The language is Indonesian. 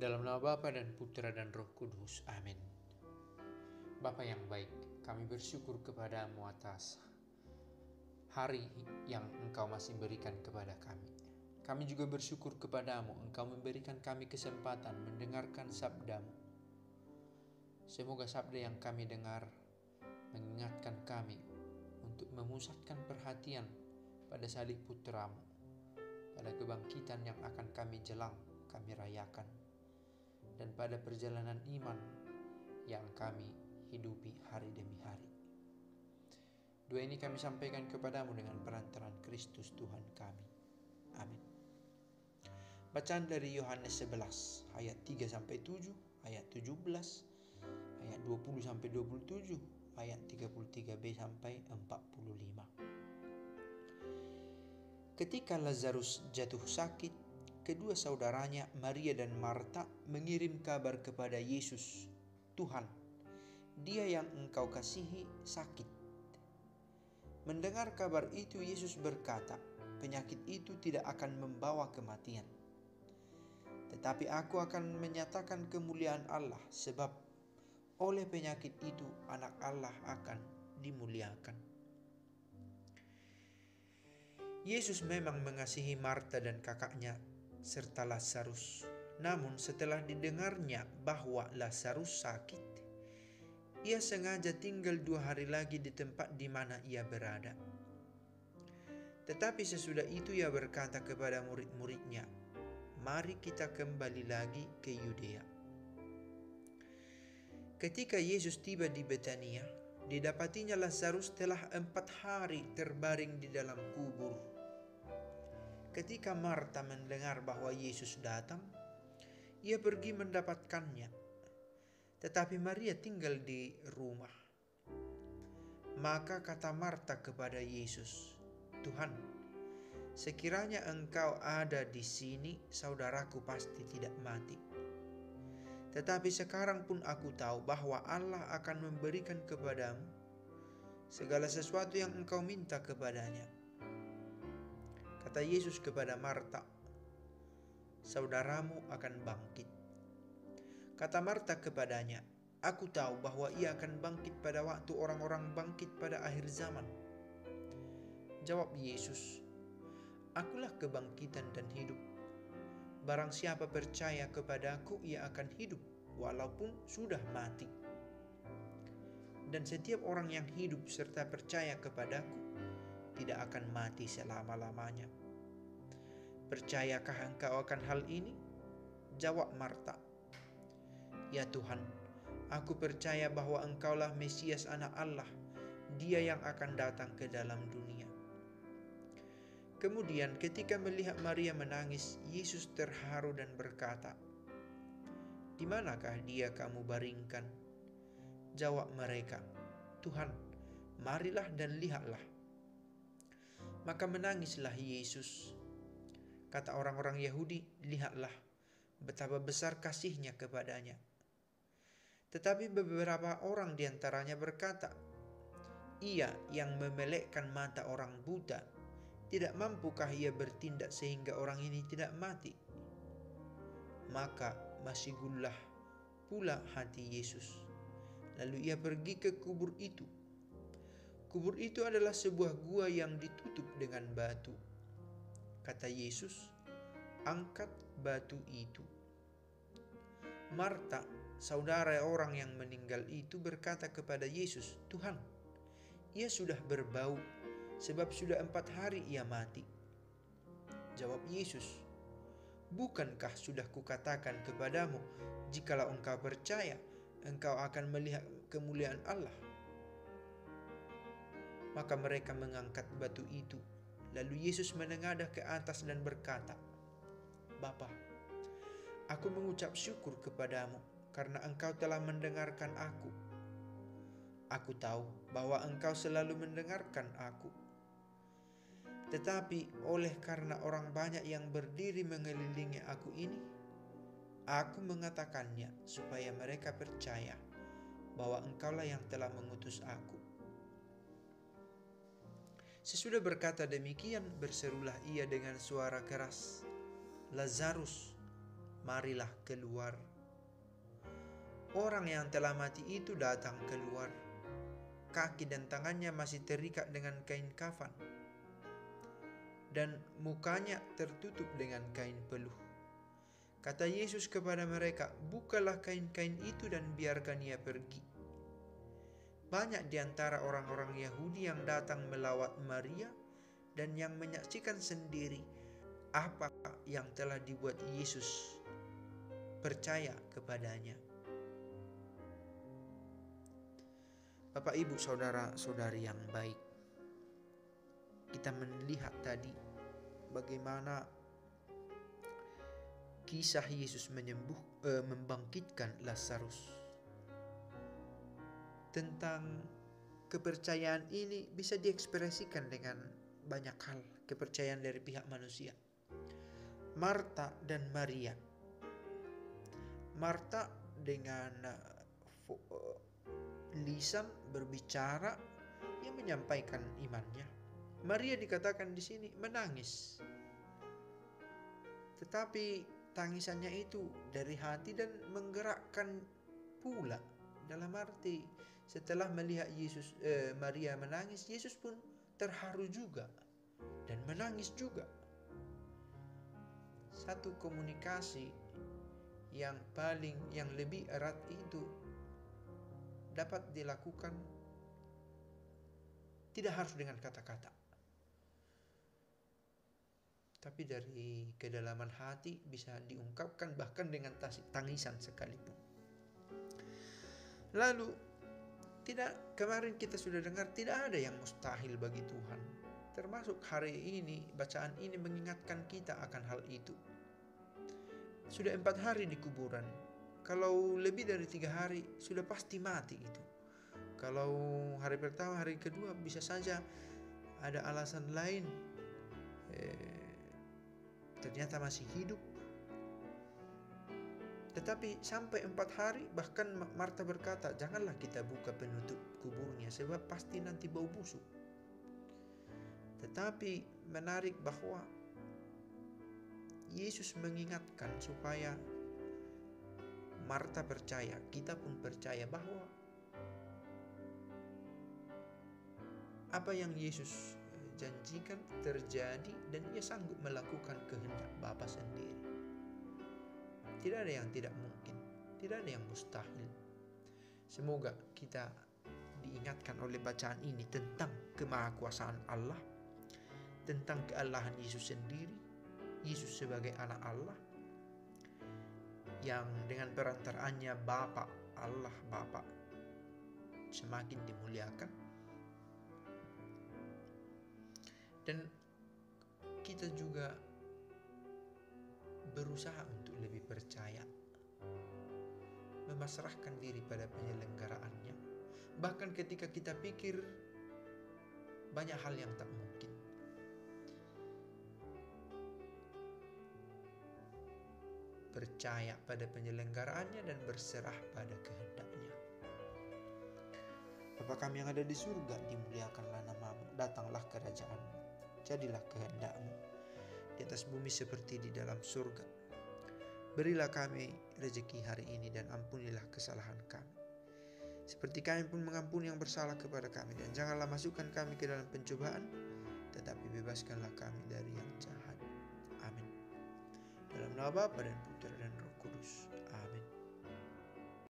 Dalam nama Bapa dan Putra dan Roh Kudus. Amin. Bapa yang baik, kami bersyukur kepadamu atas hari yang Engkau masih berikan kepada kami. Kami juga bersyukur kepadamu, Engkau memberikan kami kesempatan mendengarkan sabdamu. Semoga sabda yang kami dengar mengingatkan kami untuk memusatkan perhatian pada salib putramu, pada kebangkitan yang akan kami jelang, kami rayakan, dan pada perjalanan iman yang kami hidupi hari demi hari. Dua ini kami sampaikan kepadamu dengan perantaraan Kristus Tuhan kami. Amin. Bacaan dari Yohanes 11 ayat 3-7, ayat 17, ayat 20-27, ayat 33b sampai 45. Ketika Lazarus jatuh sakit, kedua saudaranya Maria dan Marta mengirim kabar kepada Yesus, "Tuhan, dia yang Engkau kasihi sakit." Mendengar kabar itu, Yesus berkata, "Penyakit itu tidak akan membawa kematian. Tetapi aku akan menyatakan kemuliaan Allah, sebab oleh penyakit itu anak Allah akan dimuliakan." Yesus memang mengasihi Marta dan kakaknya serta Lazarus. Namun setelah didengarnya bahwa Lazarus sakit, ia sengaja tinggal 2 hari lagi di tempat di mana ia berada. Tetapi sesudah itu ia berkata kepada murid-muridnya, "Mari kita kembali lagi ke Yudea." Ketika Yesus tiba di Betania, didapatinya Lazarus telah 4 hari terbaring di dalam kubur. Ketika Marta mendengar bahwa Yesus datang, ia pergi mendapatkannya. Tetapi Maria tinggal di rumah. Maka kata Marta kepada Yesus, "Tuhan, sekiranya Engkau ada di sini, saudaraku pasti tidak mati. Tetapi sekarang pun aku tahu bahwa Allah akan memberikan kepadamu segala sesuatu yang engkau minta kepadanya." Kata Yesus kepada Marta, "Saudaramu akan bangkit." Kata Marta kepadanya, "Aku tahu bahwa ia akan bangkit pada waktu orang-orang bangkit pada akhir zaman." Jawab Yesus, "Akulah kebangkitan dan hidup. Barang siapa percaya kepadaku, ia akan hidup walaupun sudah mati. Dan setiap orang yang hidup serta percaya kepadaku tidak akan mati selama-lamanya." "Percayakah engkau akan hal ini?" Jawab Marta, "Ya Tuhan, aku percaya bahwa Engkaulah Mesias Anak Allah, Dia yang akan datang ke dalam dunia." Kemudian ketika melihat Maria menangis, Yesus terharu dan berkata, "Di manakah dia kamu baringkan?" Jawab mereka, "Tuhan, marilah dan lihatlah." Maka menangislah Yesus. Kata orang-orang Yahudi, "Lihatlah betapa besar kasihnya kepadanya." Tetapi beberapa orang diantaranya berkata, "Ia yang memelekkan mata orang buta, tidak mampukah ia bertindak sehingga orang ini tidak mati?" Maka masihgullah pula hati Yesus. Lalu ia pergi ke kubur itu. Kubur itu adalah sebuah gua yang ditutup dengan batu. Kata Yesus, "Angkat batu itu." Marta, saudara orang yang meninggal itu, berkata kepada Yesus, "Tuhan, ia sudah berbau, sebab sudah 4 hari ia mati." Jawab Yesus, "Bukankah sudah kukatakan kepadamu, jikalau engkau percaya, engkau akan melihat kemuliaan Allah?" Maka mereka mengangkat batu itu. Lalu Yesus menengadah ke atas dan berkata, "Bapa, aku mengucap syukur kepadamu karena engkau telah mendengarkan aku. Aku tahu bahwa engkau selalu mendengarkan aku. Tetapi oleh karena orang banyak yang berdiri mengelilingi aku ini, aku mengatakannya supaya mereka percaya bahwa engkaulah yang telah mengutus aku." Sesudah berkata demikian, berserulah ia dengan suara keras, "Lazarus, marilah keluar. Orang yang telah mati itu datang keluar. Kaki dan tangannya masih terikat dengan kain kafan, dan mukanya tertutup dengan kain peluh. Kata Yesus kepada mereka, "Bukalah kain-kain itu dan biarkan ia pergi." Banyak di antara orang-orang Yahudi yang datang melawat Maria dan yang menyaksikan sendiri apa yang telah dibuat Yesus, percaya kepadanya. Bapak, Ibu, saudara-saudari yang baik, kita melihat tadi bagaimana kisah Yesus membangkitkan Lazarus. Tentang kepercayaan ini bisa diekspresikan dengan banyak hal, kepercayaan dari pihak manusia. Marta dan Maria. Marta dengan lisan berbicara, ia menyampaikan imannya. Maria dikatakan di sini menangis, tetapi tangisannya itu dari hati dan menggerakkan pula. Dalam arti setelah melihat Maria menangis, Yesus pun terharu juga dan menangis juga. Satu komunikasi yang lebih erat itu dapat dilakukan tidak harus dengan kata-kata, tapi dari kedalaman hati bisa diungkapkan bahkan dengan tangisan sekalipun. Lalu kemarin kita sudah dengar tidak ada yang mustahil bagi Tuhan. Termasuk hari ini, bacaan ini mengingatkan kita akan hal itu. Sudah 4 hari di kuburan. Kalau lebih dari 3 hari sudah pasti mati itu. Kalau hari pertama, hari kedua bisa saja ada alasan lain, ternyata masih hidup. Tetapi sampai 4 hari, bahkan Marta berkata, "Janganlah kita buka penutup kuburnya sebab pasti nanti bau busuk." Tetapi menarik bahwa Yesus mengingatkan supaya Marta percaya, kita pun percaya bahwa apa yang Yesus janjikan terjadi dan ia sanggup melakukan kehendak Bapa sendiri. Tidak ada yang tidak mungkin, tidak ada yang mustahil. Semoga kita diingatkan oleh bacaan ini tentang kemahakuasaan Allah, tentang keallahan Yesus sendiri, Yesus sebagai anak Allah, yang dengan perantaraannya Allah Bapa semakin dimuliakan. Dan kita juga berusaha untuk lebih percaya, memasrahkan diri pada penyelenggaraannya. Bahkan ketika kita pikir banyak hal yang tak mungkin. Percaya pada penyelenggaraannya dan berserah pada kehendaknya. Bapa kami yang ada di surga, dimuliakanlah namamu, datanglah kerajaanmu, jadilah kehendakmu di atas bumi seperti di dalam surga. Berilah kami rezeki hari ini dan ampunilah kesalahan kami, seperti kami pun mengampuni yang bersalah kepada kami, dan janganlah masukkan kami ke dalam pencobaan, tetapi bebaskanlah kami dari yang jahat. Amin. Dalam nama Bapa dan Putra dan Roh Kudus.